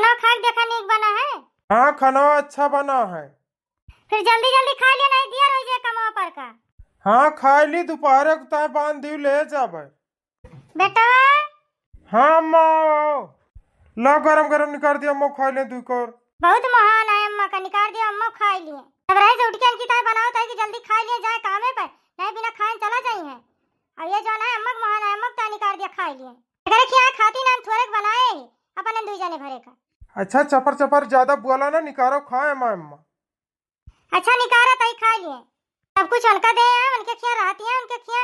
खाना खा के देखा नीक बना है। हाँ खाना अच्छा बना है। फिर जल्दी जल्दी खा लिया, नहीं दिया रोजे कमा पर का। हाँ खा ली, दोपहर को तय बांध दी ले जाबे बेटा। हाँ अम्मा ला गरम गरम निकाल दिया, अम्मा खा ले दू कर। बहुत महान है अम्मा का, निकाल दिया अम्मा खा लिए। अब रहे से उठ के इनकी ताई बनाओ ताई कि जल्दी खा लिए जाए कामे पे, नहीं बिना खाए चला जाइए। अब ये जाना है अम्मा महान है, अम्मा का निकाल दिया खा लिए। अगर क्या खाती ना थोड़े बनाए अपन दुई जाने भरे का। अच्छा चपर चपर ज्यादा बोला ना, निकालो खाए अम्मा अम्मा। अच्छा निकारा ताई खा लिए, सब कुछ उनका दे है, उनके खिया रहती है, उनके खिया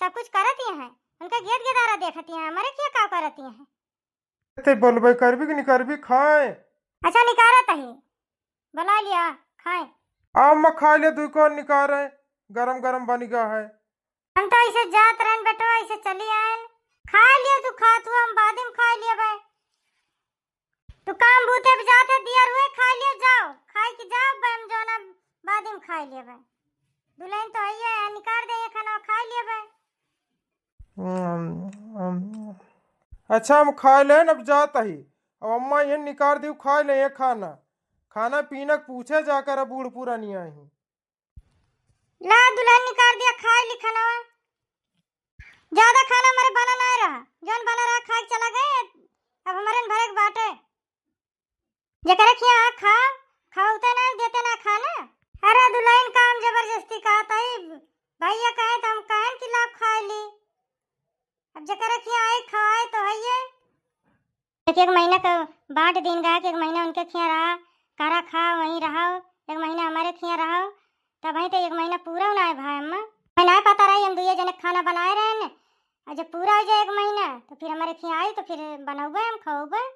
सब कुछ करती है, उनका गेट गेदारा देखती है, हमारे खिया का करती है। ते बोलबे करबी कि नहीं करबी खाए। अच्छा निकारा ताई बना लिया खाए। अम्मा खा ले दू कर निकाल रहे, गरम गरम बन गया है। हम तो ऐसे जात रहन बेटो, ऐसे चली आए। खा लिया तू, खा तू, हम बाद में खा लिया भाई। तू काम बूते पे जाते दिया रुए खा लिया, जाओ खाए कि जाओ हम जो ना बाद में खा लिया भाई। दुल्हन तो है निकाल दे ये खाना खा लिया भाई। अच्छा हम खा ले अब जाता ही। अब अम्मा ये निकाल दी खा ले ये खाना, खाना पीना पूछे जाकर अब बूढ़ पूरा नहीं आई। ला दुल्हन निकाल दिया खा ली खाना। ज्यादा खाना हमारे बना ना रहा, जौन बना रहा खा के चला गए। अब हमारे भरे बाटे जकरे खिया खा खाते ना देते ना खाना। अरे दुल्हन काम जबरदस्ती कहता है भैया कहे तो हम कहें कि लाभ खा ली। अब जकरे खिया आए खाए तो है ये एक महीना का बांट दिन गया कि एक महीना उनके खिया रहा, कारा खा वहीं रहा, एक महीना हमारे खिया रहा, तब वहीं तो एक महीना पूरा ना है भाई अम्मा। मैं ना पता रही हम दुए जने खाना बनाए रहे न, और जब पूरा हो जाए एक महीना तो फिर हमारे खिया आई तो फिर बनाऊबे हम खाऊबे।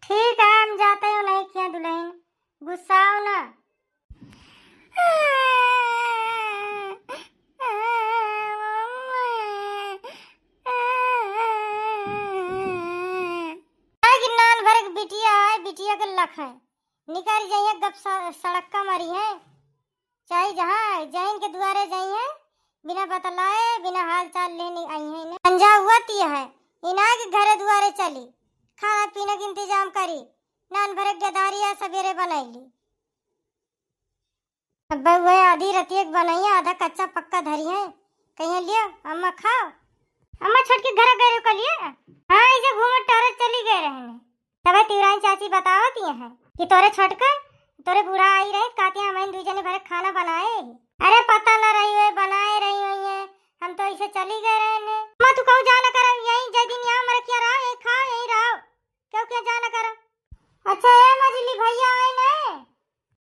ठीक है हम जाते हो, नहीं खिया दुल्हन गुस्सा हो ना। बिटिया है, बिटिया के लख है, निकल जाइए गप सड़क का मरी है, चाहे जहाँ जैन के द्वारे जाइए बिना बतलाए बिना हाल चाल लेने आई है ना। अंजा हुआ तिया है इना के घरे द्वारे चली, खाना पीने का इंतजाम करी, नान भरे गदारिया सवेरे बनैली। अब वह आधी रतिया बनाई, आधा कच्चा पक्का धरी है, कहीं लियो अम्मा खाओ। अम्मा छोड़ के घर गए कर लिए। हाँ ऐसे घूम टहर चली गए रहने, तब तिवरान चाची बतावती है कि तोरे छटकर तोरे बूढ़ा आई रहे कहते हैं हमें दूजने भरे खाना बनाए। अरे पता ना रही है बनाए रही हुई है, हम तो इसे चली गए रहने। मां तू कहूं जाना कर यहीं जय दिन यहां मर क्या रहा, यहीं खाओ यहीं रहो, क्यों क्या जाना कर। अच्छा ए मजली भैया आए ना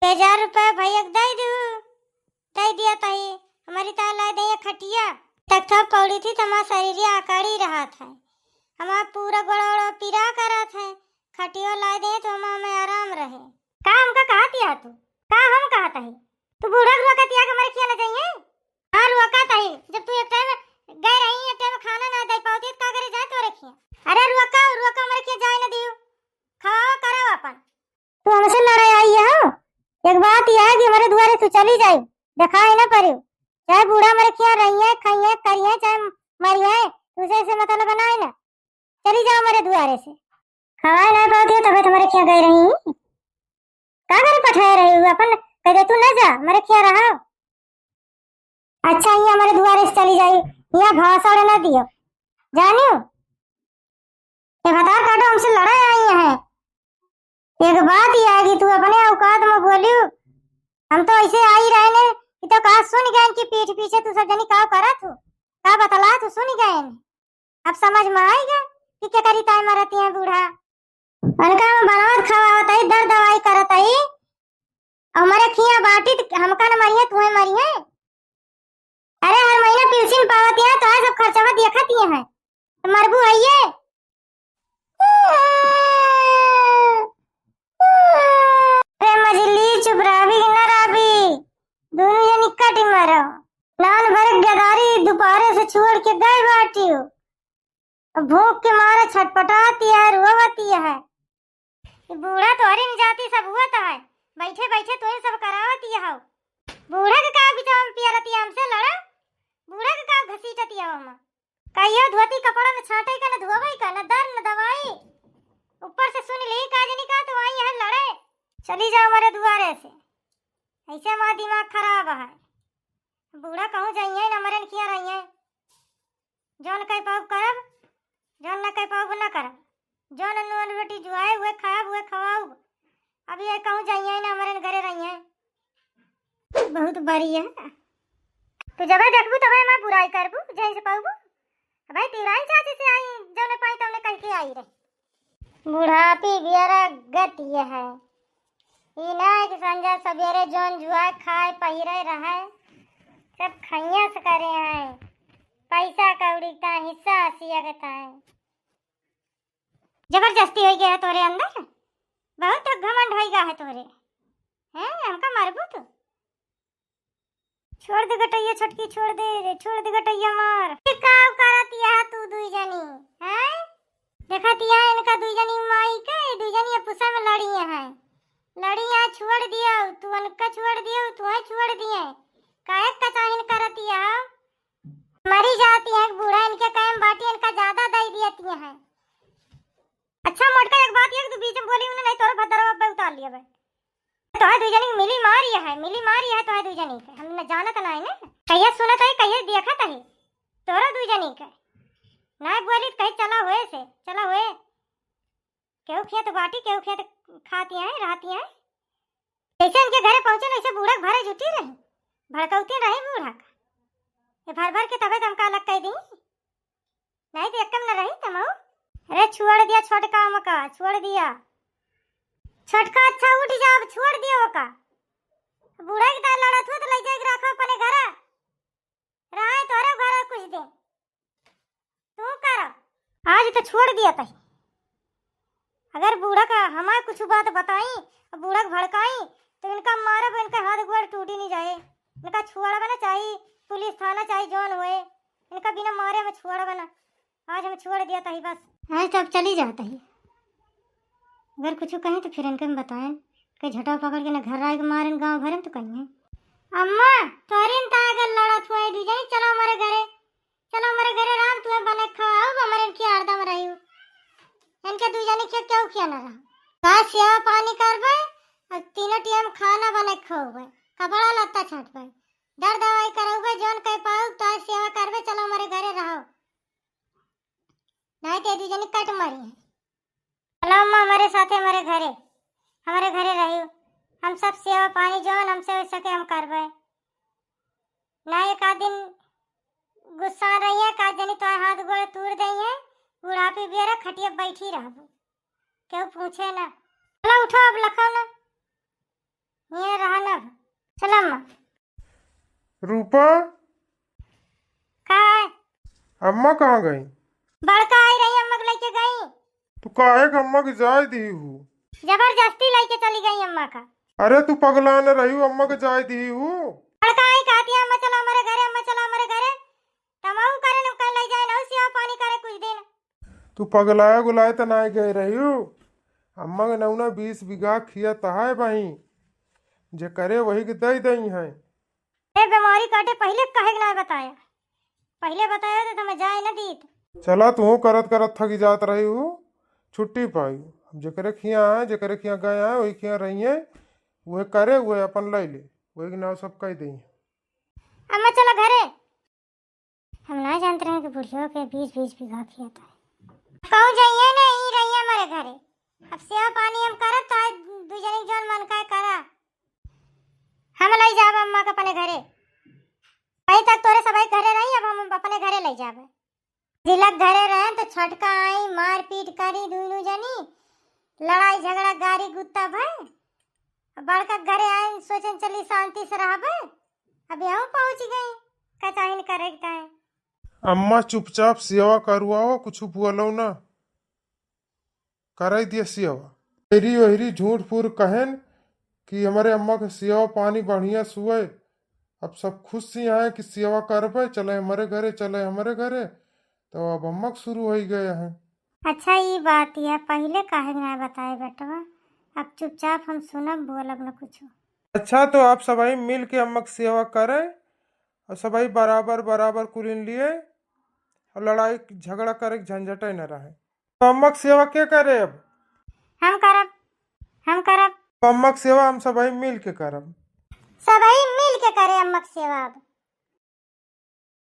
1000 रुपए भैया दे दे दिया ताई हमारी ताई ला दे खटिया तक था पौड़ी थी, तमा शरीर आकड़ी रहा था, हमारा पूरा गोड़ा पीरा करा था, खटिया ला दे तो हमें आराम रहे। काम का कहा दिया तू का हम कहता है तू बूढ़ा रुआ का दिया के मरे खिया ना चाहिए। हां रुआ कहता है जब तू एक टाइम गए रही एक टाइम खाना ना दे पाती का करे जाए तो रखिए। अरे रुआ का मरे खिया जाए ना दियो खाओ करो अपन। तू हमसे लड़ाई आई है, एक बात यह है कि हमारे द्वारे तू चली जाए दिखाई ना पड़े, चाहे बूढ़ा मरे खिया रही है खाइए करिए चाहे मरी है, तुझे से मतलब बनाए ना, चली जाओ मेरे द्वारे से। खवाए ना पाती तबे तुम्हारे क्या गए रही का करे पठाए रही हूँ अपन कहे तू न जा मेरे क्या रहा। अच्छा ये हमारे द्वारे से चली जाई, यहाँ भाषण न दियो जानियो, एक हजार काटो हमसे लड़ाई आई है। एक बात ही आएगी तू अपने औकात में बोलियो, हम तो ऐसे आई रहने कि तो कहा सुन गए कि पीठ पीछे तू सब जनी का करा तू का बतला तू सुन गए, अब समझ में आएगा कि क्या करी ताई मरती है बूढ़ा उनका हम बनावत खावावत है दर दवाई करत है, हमारे खिया बाटी हमका न मरी है तुम्हें मरी है। अरे हर महीना पेंशन पावत है तो सब खर्चवा देखती है तो मरबू है ये। अरे मजली चुप रावी न रावी दोनों जन इकट्ठे मरो, नान भर गदारी दोपहर से छोड़ के गए बाटी हो, भूख के मारे छटपटाती है रोवती है। बूढ़ा तो अरे नहीं जाती सब हुआ तो है बैठे बैठे तो सब करावती है। बूढ़ा के का बिचार में पियरती हमसे लड़ा, बूढ़ा के का घसीटती है हम कहियो धोती कपड़ा में छाटे का न धोवई का न दर न दवाई, ऊपर से सुन ले का जनी का तो चली जाओ हमारे दुआरे से। ऐसे हमारा दिमाग खराब है। बूढ़ा कहूँ जाइए न मरन किया रही है। जौन कह पाऊ करब, जौन न कह पाऊ न करब। जौन अन्न रोटी जुआए हुए खाब हुए खवाऊ। अभी ये कहूँ जाइए न मरन घरे रही है। बहुत बड़ी है। तो जब देखबू तब मैं बुराई करबू जैसे पाऊबू। भाई तिराई चाची से आई जौने पाई तौने कह के आई रही। बुढ़ापी बियारा गति है। ई ना कि संजा सवेरे जौन जुआ खाए पहिरे रहे सब खैया से करे हैं। पैसा कौड़ी का हिस्सा हसिया करता है। जबरदस्ती हो गया है तोरे अंदर। बहुत घमंड हो गया है तोरे। हैं हमका मारबू तू। छोड़ दे गटैया छटकी, छोड़ दे गटैया मार। काव करतिया तू दुई जनी हैं। देखतिया इनका दुई जनी माई के दुई जनी पुसा में लड़िया है। लड़िया छोड़ दिया तू, अनका छोड़ दिया तू, है छोड़ दिए काहे कचाहिन करतिया। मरी जाती है बूढ़ा इनके कायम बाटी इनका ज्यादा दई दियती है। अच्छा मोटका एक बात ये तू बीच में बोली उन्हें नहीं तोर भद्रवा पे उतार लिया भाई। तो है दुई जनी मिली मारी है तो है दुई जनी के हम न जानत ना है ना। कहिए सुनत है कहिए देखत है तोरा दुई जनी के ना बोली कहीं चला हुए केहू खेत बाटी केहू खेत खाती है रहती है। जैसे इनके घरे पहुंचे ना ऐसे बूढ़ा भरे जुटी रही भड़कौती रही बूढ़ा का। ये भर के तबे दमका अलग कह दी नहीं तो एकदम न रही तमऊ। अरे छोड़ दिया छोटका मका छोड़ दिया छोटका। अच्छा उठ जा अब छोड़ दिया वो का। बूढ़ा की तरह लड़त हो तो ले जाके रखो अपने घर रहा तोरे घर कुछ दिन तू कर। आज तो छोड़ दिया तही। अगर बूढ़ा का हमारे कुछ बात बताई बूढ़ा भड़काई तो इनका मारे इनका हाथ गोड़ टूटी नहीं जाए। इनका छोड़ा बना चाहिए पुलिस थाना चाहिए जौन हुए इनका बिना मारे में छोड़ा बना। आज हम छोड़ दिया तही बस। आज तो अब चली जाता ही। अगर कुछ कहें तो फिर इनके में बताएं कि झटा पकड़ के ना घर आए मारें गांव भरे तो कहीं। अम्मा तोरिन ता अगर लड़त हुए दीजिए चलो हमारे घरे राम तुम्हें बने खाओ हमारे इनकी आरदम रही हूँ। इनके दू जने के क्यों किया ना रहा का सेवा पानी करबे और तीनों टाइम खाना बने खाओगे कपड़ा लत्ता छाटबे दर दवाई करौगे जौन कह पाओ तो सेवा करबे चलो हमारे घरे रहो नहीं तो दू जने कट मारी है। चलो अम्मा हमारे साथे हमारे घरे रही हम सब सेवा पानी जौन हमसे हो सके हम करबे। ना एक आध दिन गुस्सा रही है का जनी तो हाथ गोड़ तोड़ दई है बुढ़ापी बेरा खटिया बैठी रहबो क्यों पूछे ना। चलो उठो अब लखो ना ये रहा ना। चलो अम्मा। रूपा कहाँ है? अम्मा कहाँ गई? बड़का आई रही अम्मा को लेके गई। तू काहे के अम्मा की जाय दी हूँ? जबरदस्ती लेके चली गई अम्मा का। अरे तू पगला न रही हूँ अम्मा के जाय दी हूँ। बड़का आई कहती है अम्मा चलो हमारे घरे तमाऊ करे न कल ले जाए ना सेवा पानी करे कुछ दिन। तू पगलाया गुलाए तो ना गए रही हूँ। अम्मा के नौना 20 बीघा खिया तहाय बही जे करे वही के दई दई है। ए बीमारी काटे पहले कहे ना बताया तो मैं जाए न दी। चला तू करत करत थकी जात रही हूँ छुट्टी पाई। जेकरे खिया है जेकरे खिया गए हैं वही खिया रही है वह करे वह अपन ले ले वही के नाव सब कह दी। अम्मा चलो घरे। हम ना जानते रहे कि बुढ़ियों के 20 बीघा खिया था। कहूँ जाइए ना ही रही हमारे घरे। अब सेवा पानी हम करब तो दू जनी जौन मन का करा हम ले जाब अम्मा के अपने घरे। अभी तक तोरे सबाई घरे रही अब हम अपने घरे ले जाबे। जिलक घरे रहे तो छटका आई मार पीट करी दोनों जनी लड़ाई झगड़ा गारी गुत्ता भय। बड़का घरे आए सोचन चली शांति से रहबे अब यहाँ पहुंच गई कचाहिन करे है। अम्मा चुपचाप सेवा करवाओ कुछ बोलो ना कर दिया सेवा। मेरी वही झूठ फूर कहन कि हमारे अम्मा के सेवा पानी बढ़िया सुए। अब सब खुशी है कि सेवा करबे चले हमारे घरे तो अब अम्मा शुरू हो गए हैं। अच्छा ये बात है पहले काहे ना बताए बेटवा। अब चुपचाप हम सुनब बोलब न कुछ। अच्छा तो आप सबाई मिल के अम्मा की सेवा करें और सबाई बराबर कुलिन लिए और लड़ाई झगड़ा करे झंझट न रहे। तो अम्मा की सेवा क्या करे अब? हम करब अम्मा के सेवा हम सब मिल के करब। सबही मिल के करे अम्मा के सेवा अब।